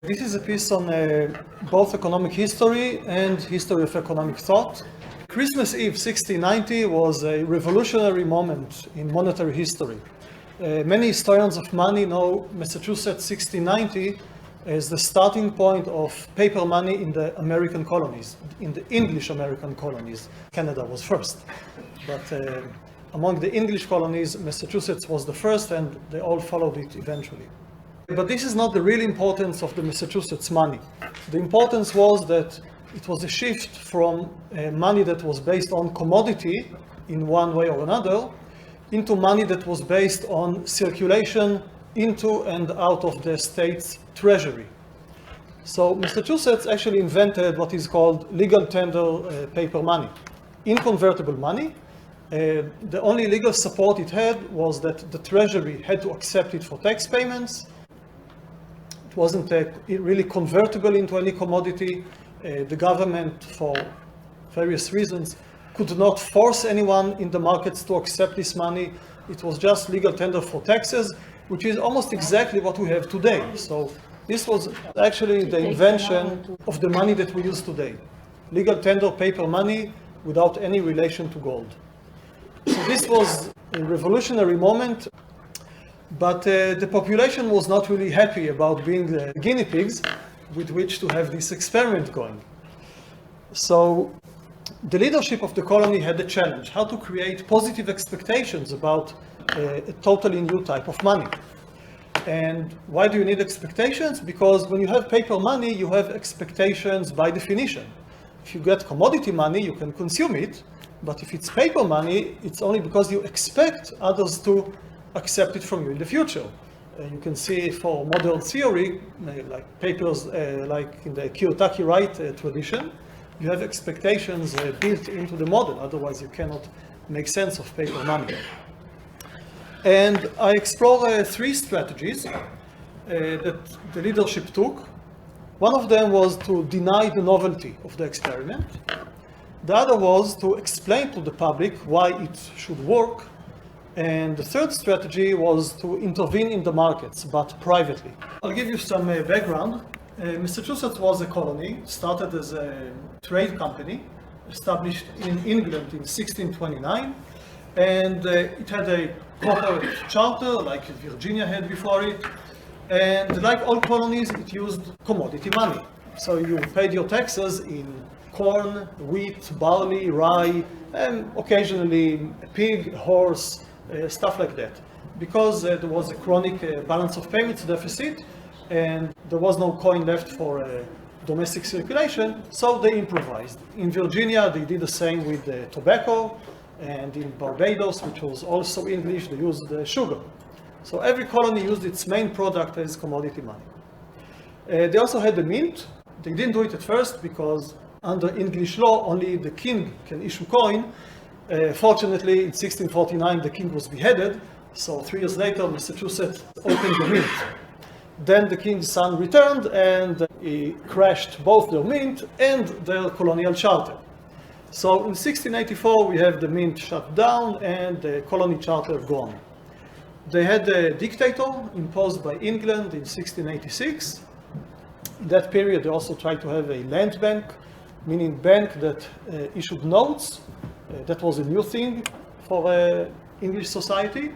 This is a piece on both economic history and history of economic thought. Christmas Eve 1690 was a revolutionary moment in monetary history. Many historians of money know Massachusetts 1690 as the starting point of paper money in the American colonies, in the English American colonies. Canada was first, but among the English colonies, Massachusetts was the first, and they all followed it eventually. But this is not the real importance of the Massachusetts money. The importance was that it was a shift from money that was based on commodity in one way or another into money that was based on circulation into and out of the state's treasury. So Massachusetts actually invented what is called legal tender paper money, inconvertible money. The only legal support it had was that the treasury had to accept it for tax payments. It wasn't really convertible into any commodity. The government, for various reasons, could not force anyone in the markets to accept this money. It was just legal tender for taxes, which is almost exactly what we have today. So this was actually the invention of the money that we use today. Legal tender paper money without any relation to gold. So this was a revolutionary moment. But the population was not really happy about being the guinea pigs with which to have this experiment going. So the leadership of the colony had a challenge, how to create positive expectations about a totally new type of money. And why do you need expectations? Because when you have paper money, you have expectations by definition. If you get commodity money, you can consume it. But if it's paper money, it's only because you expect others to accept it from you in the future. You can see for modern theory, like papers like in the Kiyotaki Wright tradition, you have expectations built into the model, otherwise you cannot make sense of paper money. And I explore three strategies that the leadership took. One of them was to deny the novelty of the experiment. The other was to explain to the public why it should work. And the third strategy was to intervene in the markets, but privately. I'll give you some background. Massachusetts was a colony, started as a trade company, established in England in 1629, and it had a corporate charter like Virginia had before it, and like all colonies, it used commodity money. So you paid your taxes in corn, wheat, barley, rye, and occasionally a pig, a horse, stuff like that. Because there was a chronic balance of payments deficit and there was no coin left for domestic circulation, so they improvised. In Virginia, they did the same with tobacco, and in Barbados, which was also English, they used sugar. So every colony used its main product as commodity money. They also had the mint. They didn't do it at first because under English law, only the king can issue coin. Fortunately, in 1649, the king was beheaded, so 3 years later, Massachusetts opened the mint. Then the king's son returned, and he crashed both their mint and their colonial charter. So in 1684, we have the mint shut down and the colony charter gone. They had a dictator imposed by England in 1686. In that period, they also tried to have a land bank, meaning bank that issued notes. That was a new thing for English society,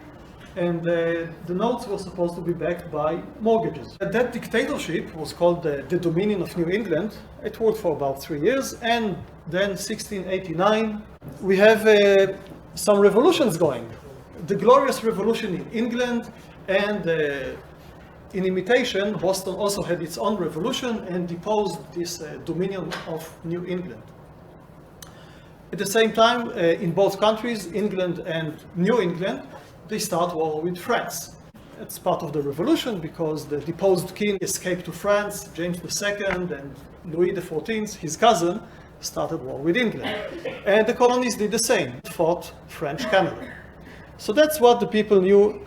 and the notes were supposed to be backed by mortgages. That dictatorship was called the Dominion of New England. It worked for about 3 years, and then 1689, we have some revolutions going. The Glorious Revolution in England, and in imitation, Boston also had its own revolution and deposed this Dominion of New England. At the same time, in both countries, England and New England, they start war with France. It's part of the revolution because the deposed king escaped to France. James II and Louis XIV, his cousin, started war with England. And the colonies did the same, fought French Canada. So that's what the people knew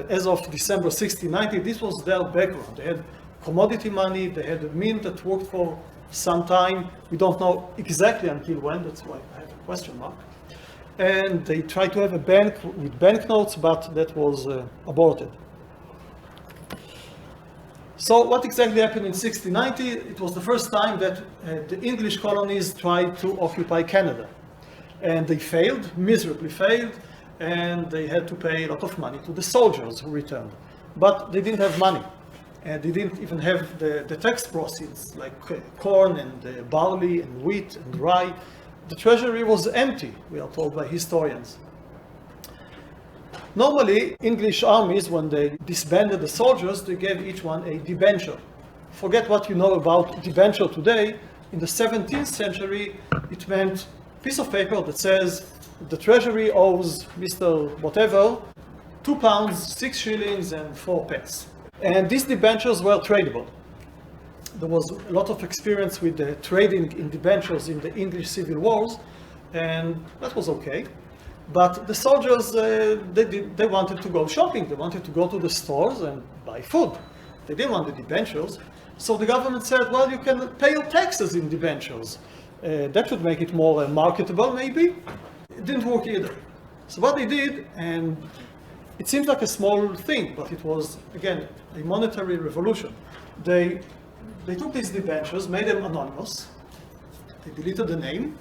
as of December 1690. This was their background. They had commodity money, they had a mint that worked for some time. We don't know exactly until when, that's why I have a question mark. And they tried to have a bank with banknotes, but that was aborted. So what exactly happened in 1690? It was the first time that the English colonies tried to occupy Canada. And they failed, miserably failed, and they had to pay a lot of money to the soldiers who returned. But they didn't have money. And they didn't even have the tax proceeds, like corn and barley and wheat and rye. The treasury was empty, we are told by historians. Normally, English armies, when they disbanded the soldiers, they gave each one a debenture. Forget what you know about debenture today. In the 17th century, it meant a piece of paper that says the treasury owes Mr. whatever 2 pounds, 6 shillings, and 4 pence. And these debentures were tradable. There was a lot of experience with trading in debentures in the English civil wars, and that was okay. But the soldiers, they wanted to go shopping. They wanted to go to the stores and buy food. They didn't want the debentures. So the government said, well, you can pay your taxes in debentures. That should make it more marketable, maybe. It didn't work either. So what they did, and it seems like a small thing, but it was, again, a monetary revolution. They took these debentures, made them anonymous. They deleted the name.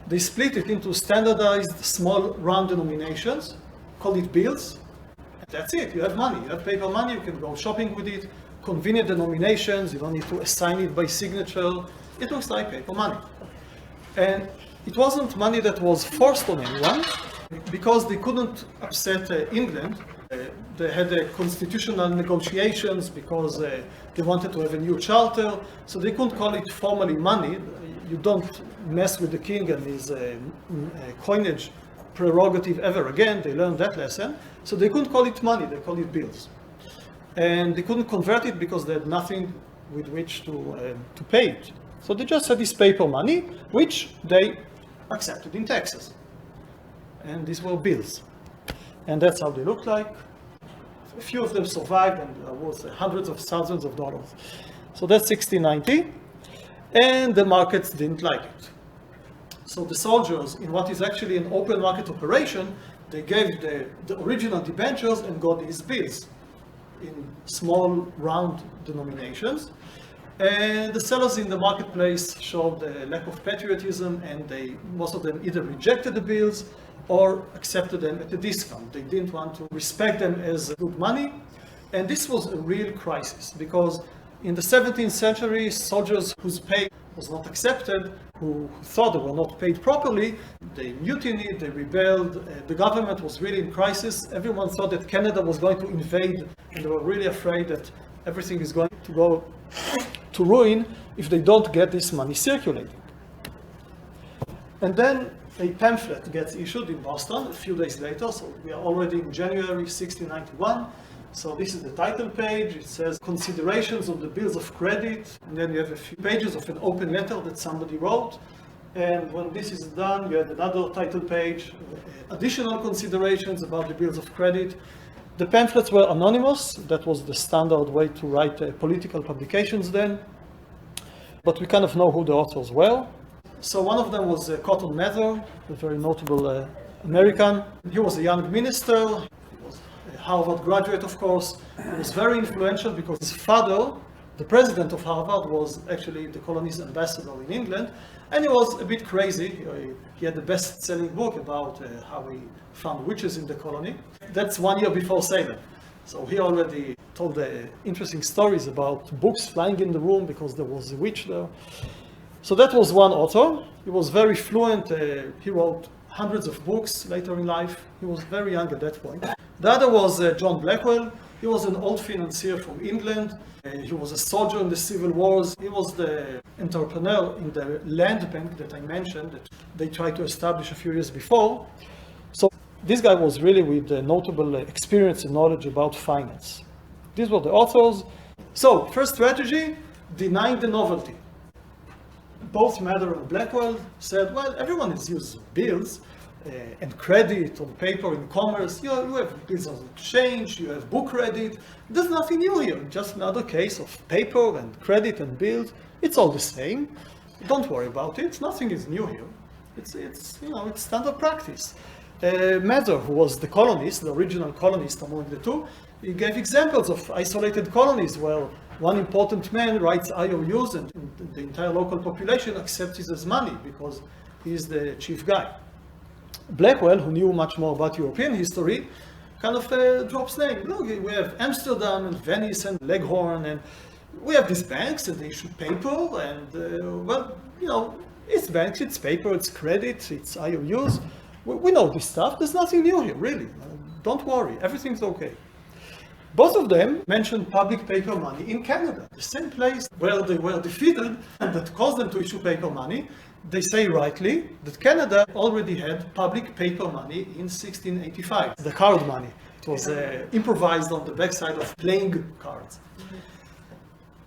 They split it into standardized small round denominations, called it bills. And that's it. You have money. You have paper money. You can go shopping with it. Convenient denominations. You don't need to assign it by signature. It looks like paper money. And it wasn't money that was forced on anyone, because they couldn't upset England. They had constitutional negotiations because they wanted to have a new charter, so they couldn't call it formally money. You don't mess with the king and his coinage prerogative ever again. They learned that lesson. So they couldn't call it money, they called it bills. And they couldn't convert it because they had nothing with which to pay it. So they just had this paper money, which they accepted in taxes. And these were bills. And that's how they looked like. A few of them survived, and there was hundreds of thousands of dollars. So that's 1690. And the markets didn't like it. So the soldiers, in what is actually an open market operation, they gave the original debentures and got these bills in small round denominations. And the sellers in the marketplace showed a lack of patriotism, and most of them either rejected the bills or accepted them at a discount. They didn't want to respect them as good money. And this was a real crisis, because in the 17th century, soldiers whose pay was not accepted, who thought they were not paid properly, they mutinied, they rebelled. The government was really in crisis. Everyone thought that Canada was going to invade, and they were really afraid that everything is going to go to ruin if they don't get this money circulating. And then a pamphlet gets issued in Boston a few days later, so we are already in January 1691. So this is the title page. It says considerations of the bills of credit, and then you have a few pages of an open letter that somebody wrote. And when this is done, you have another title page, additional considerations about the bills of credit. The pamphlets were anonymous. That was the standard way to write political publications then. But we kind of know who the authors were. So one of them was Cotton Mather, a very notable American. He was a young minister. He was a Harvard graduate, of course. He was very influential because his father, the president of Harvard, was actually the colony's ambassador in England. And he was a bit crazy. He had the best-selling book about how he found witches in the colony. That's 1 year before Salem. So he already told interesting stories about books flying in the room because there was a witch there. So that was one author. He was very fluent. He wrote hundreds of books later in life. He was very young at that point. The other was John Blackwell. He was an old financier from England. He was a soldier in the Civil Wars. He was the entrepreneur in the land bank that I mentioned that they tried to establish a few years before. So this guy was really with notable experience and knowledge about finance. These were the authors. So first strategy, denying the novelty. Both Mather and Blackwell said, well, everyone has used bills and credit on paper in commerce. You have bills on exchange, you have book credit. There's nothing new here, just another case of paper and credit and bills. It's all the same. Don't worry about it. Nothing is new here. It's standard practice. Mather, who was the colonist, the original colonist among the two, he gave examples of isolated colonies where one important man writes IOUs and the entire local population accepts it as money because he's the chief guy. Blackwell, who knew much more about European history, kind of drops name. Look, we have Amsterdam and Venice and Leghorn, and we have these banks and they issue paper, and well, you know, it's banks, it's paper, it's credit, it's IOUs. We know this stuff. There's nothing new here, really. Don't worry, everything's okay. Both of them mentioned public paper money in Canada, the same place where they were defeated and that caused them to issue paper money. They say rightly that Canada already had public paper money in 1685, the card money. It was improvised on the backside of playing cards.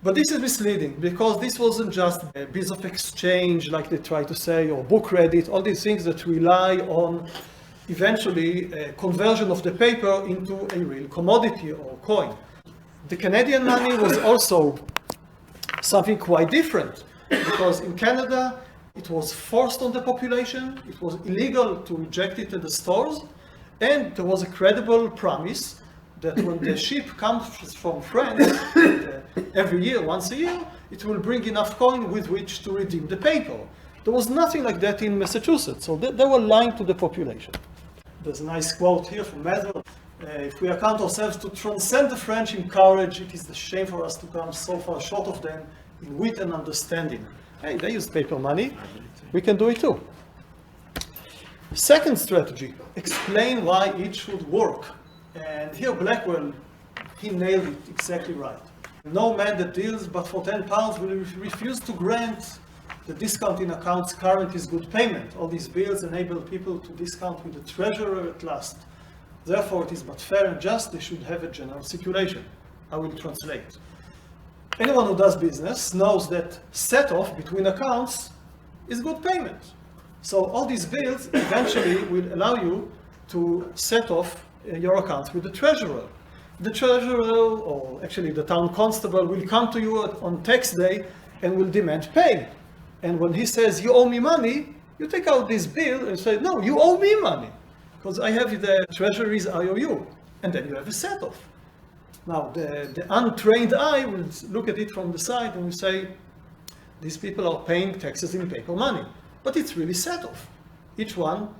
But this is misleading because this wasn't just a bills of exchange, like they try to say, or book credit, all these things that rely on eventually a conversion of the paper into a real commodity or coin. The Canadian money was also something quite different because in Canada it was forced on the population, it was illegal to reject it at the stores, and there was a credible promise that when the ship comes from France every year, once a year, it will bring enough coin with which to redeem the paper. There was nothing like that in Massachusetts, so they were lying to the population. There's a nice quote here from Mather. If we account ourselves to transcend the French in courage, it is the shame for us to come so far short of them in wit and understanding. Hey, they used paper money. We can do it too. Second strategy, explain why it should work. And here Blackwell, he nailed it exactly right. No man that deals but for £10 will refuse to grant the discount in accounts current is good payment. All these bills enable people to discount with the treasurer at last. Therefore, it is but fair and just they should have a general circulation. I will translate. Anyone who does business knows that set-off between accounts is good payment. So all these bills eventually will allow you to set off your accounts with the treasurer. The treasurer, or actually the town constable, will come to you on tax day and will demand pay. And when he says, you owe me money, you take out this bill and say, no, you owe me money, because I have the treasury's IOU. And then you have a set-off. Now, the untrained eye will look at it from the side and will say, these people are paying taxes in paper money. But it's really set-off. Each one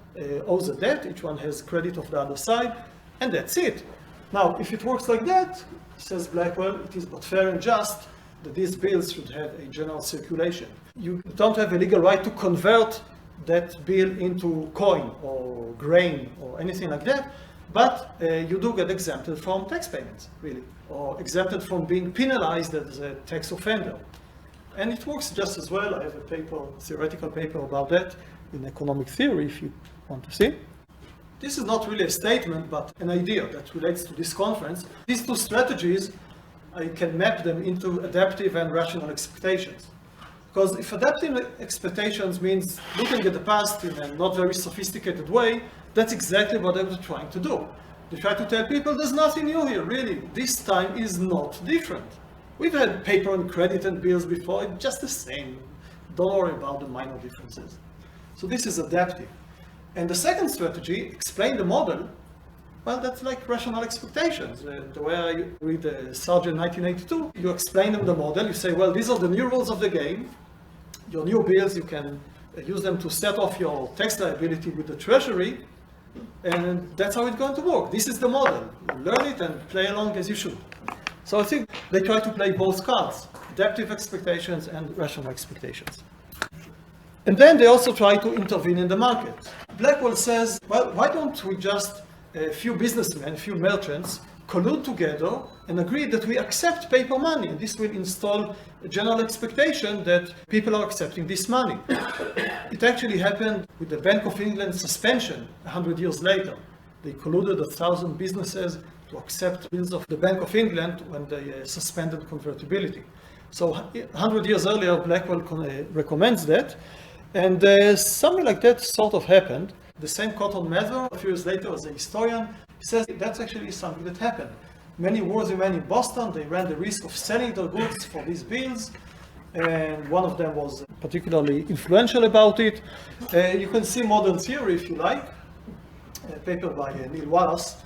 owes a debt, each one has credit of the other side, and that's it. Now, if it works like that, says Blackwell, it is but fair and just that these bills should have a general circulation. You don't have a legal right to convert that bill into coin or grain or anything like that, but you do get exempted from tax payments, really, or exempted from being penalized as a tax offender. And it works just as well. I have a paper, theoretical paper about that in economic theory, if you want to see. This is not really a statement, but an idea that relates to this conference. These two strategies, I can map them into adaptive and rational expectations. Because if adaptive expectations means looking at the past in a not very sophisticated way, that's exactly what they were trying to do. They try to tell people there's nothing new here, really. This time is not different. We've had paper and credit and bills before, it's just the same. Don't worry about the minor differences. So this is adaptive. And the second strategy, explain the model, well, that's like rational expectations. The way I read Sargent 1982, you explain them the model, you say, well, these are the new rules of the game. Your new bills, you can use them to set off your tax liability with the treasury, and that's how it's going to work. This is the model. You learn it and play along as you should. So I think they try to play both cards, adaptive expectations and rational expectations. And then they also try to intervene in the market. Blackwell says, well, why don't we just, a few businessmen, a few merchants, collude together and agree that we accept paper money, and this will install a general expectation that people are accepting this money. It actually happened with the Bank of England suspension 100 years later. They colluded 1,000 businesses to accept bills of the Bank of England when they suspended convertibility. So 100 years earlier, Blackwell recommends that, and something like that sort of happened. The same Cotton Mather, a few years later, as a historian, says that's actually something that happened. Many worthy men in Boston, they ran the risk of selling their goods for these bills, and one of them was particularly influential about it. You can see modern theory if you like. a paper by Neil Wallace,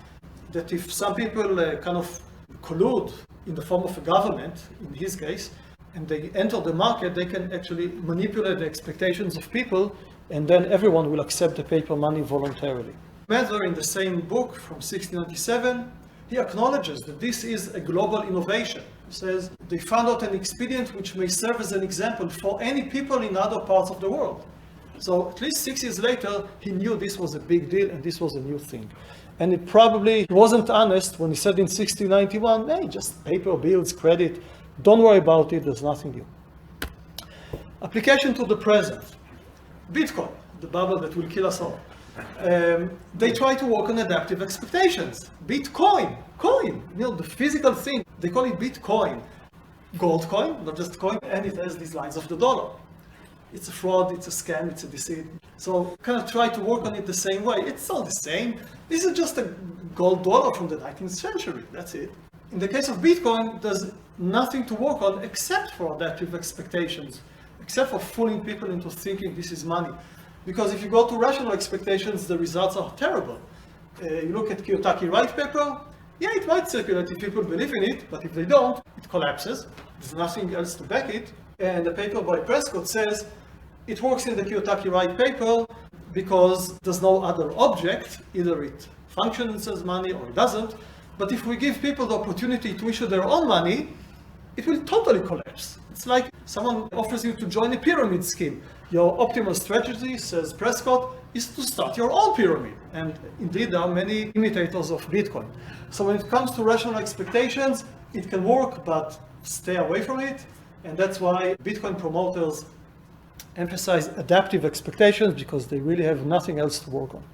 that if some people kind of collude in the form of a government, in his case, and they enter the market, they can actually manipulate the expectations of people, and then everyone will accept the paper money voluntarily. Mather, in the same book from 1697, he acknowledges that this is a global innovation. He says they found out an expedient which may serve as an example for any people in other parts of the world. So at least 6 years later, he knew this was a big deal and this was a new thing. And it probably wasn't honest when he said in 1691, hey, just paper, bills, credit, don't worry about it, there's nothing new. Application to the present. Bitcoin, the bubble that will kill us all. They try to work on adaptive expectations. Bitcoin, coin, the physical thing, they call it Bitcoin. Gold coin, not just coin, and it has these lines of the dollar. It's a fraud, it's a scam, it's a deceit. So kind of try to work on it the same way. It's all the same. This is just a gold dollar from the 19th century, that's it. In the case of Bitcoin, there's nothing to work on except for adaptive expectations, except for fooling people into thinking this is money. Because if you go to rational expectations, the results are terrible. You look at Kiyotaki Wright paper, yeah, it might circulate if people believe in it, but if they don't, it collapses. There's nothing else to back it. And the paper by Prescott says it works in the Kiyotaki Wright paper because there's no other object, either it functions as money or it doesn't. But if we give people the opportunity to issue their own money, it will totally collapse. It's like someone offers you to join a pyramid scheme. Your optimal strategy, says Prescott, is to start your own pyramid. And indeed, there are many imitators of Bitcoin. So when it comes to rational expectations, it can work, but stay away from it. And that's why Bitcoin promoters emphasize adaptive expectations, because they really have nothing else to work on.